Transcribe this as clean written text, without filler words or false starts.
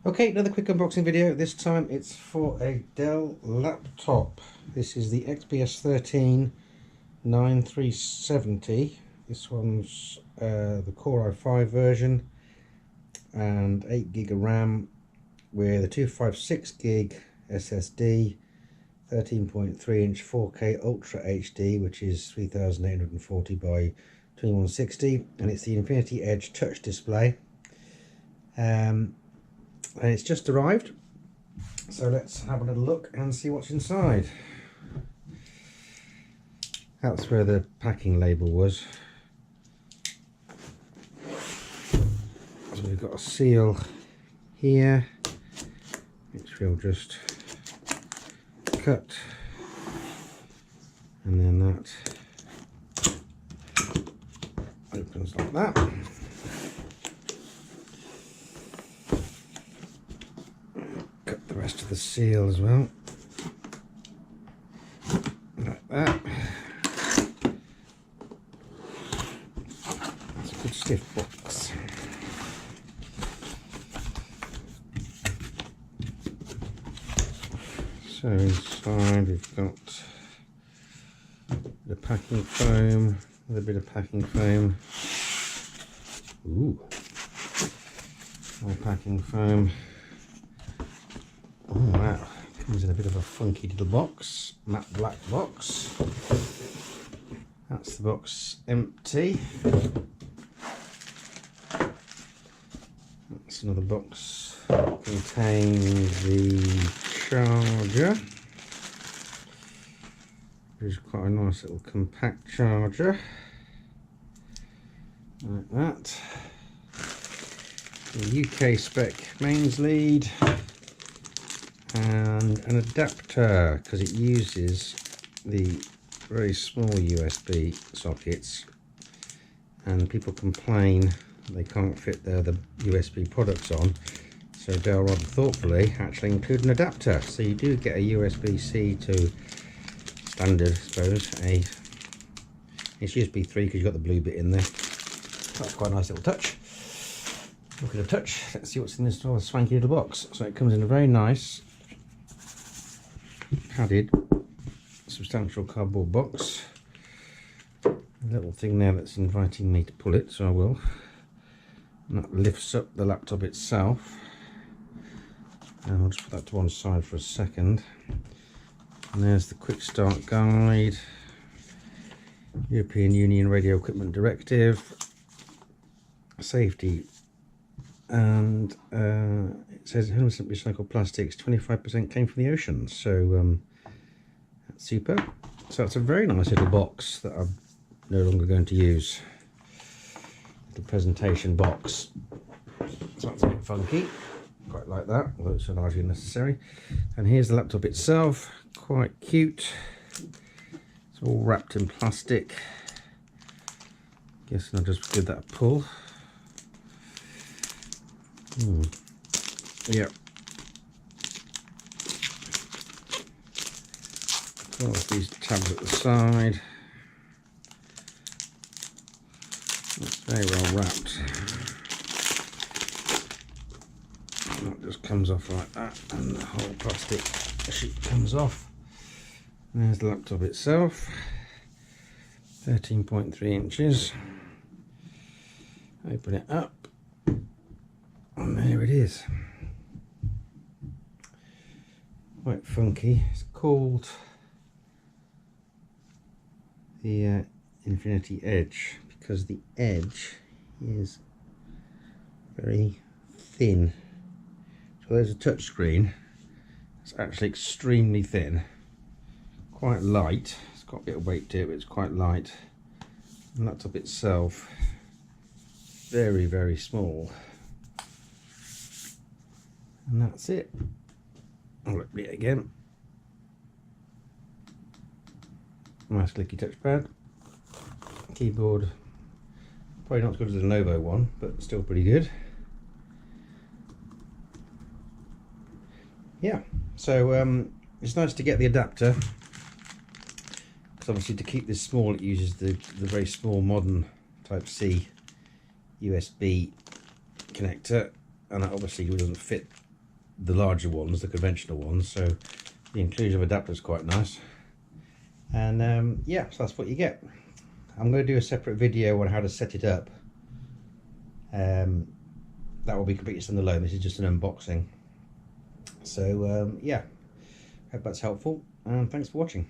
Okay, another quick unboxing video. This time it's for a Dell laptop. This is the XPS 13 9370. This one's the Core i5 version and 8 gig of RAM with a 256 gig SSD, 13.3 inch 4K Ultra HD, which is 3840 by 2160, and it's the InfinityEdge touch display. And it's just arrived, so let's have a little look and see what's inside. That's where the packing label was. So we've got a seal here, which we'll just cut, and then that opens like that. Cut the rest of the seal as well, like that. It's a good stiff box. So inside we've got the packing foam, with a bit of packing foam. Ooh, more packing foam. Oh wow, comes in a bit of a funky little box, matte black box. That's the box empty. That's another box that contains the charger. It's quite a nice little compact charger, like that. The UK spec mains lead and an adapter, because it uses the very small USB sockets, and people complain they can't fit their other USB products on. So Dell rather thoughtfully actually include an adapter, so you do get a USB-C to standard, I suppose. It's USB 3 because you've got the blue bit in there. That's quite a nice little touch. Look at the touch. Let's see what's in this little swanky little box. So it comes in a very nice padded, substantial cardboard box. A little thing there that's inviting me to pull it, so I will. And that lifts up the laptop itself. And I'll just put that to one side for a second. And there's the quick start guide, European Union Radio Equipment Directive, safety, and it says 100% recycled plastics, 25% came from the ocean. So that's super. So it's a very nice little box that I'm no longer going to use. The presentation box. So that's a bit funky. Quite like that, although it's largely unnecessary. And here's the laptop itself, quite cute. It's all wrapped in plastic. Guessing I'll just give that a pull. Yep. Got these tabs at the side. It's very well wrapped. That just comes off like that, and the whole plastic sheet comes off. And there's the laptop itself, 13.3 inches. Open it up, and there it is. Quite funky. It's called the InfinityEdge because the edge is very thin. So there's a touch screen. It's actually extremely thin, quite light. It's got a bit of weight to it, but it's quite light. The laptop itself, very, very small. And that's it. I'll open it again. Nice clicky touchpad. Keyboard, probably not as good as the Lenovo one, but still pretty good. Yeah, so it's nice to get the adapter, because obviously to keep this small it uses the very small modern Type-C USB connector, and that obviously doesn't fit the larger ones, the conventional ones, so the inclusion of adapter is quite nice. And yeah, so that's what you get. I'm going to do a separate video on how to set it up. That will be completely standalone. This is just an unboxing. So yeah, hope that's helpful, and thanks for watching.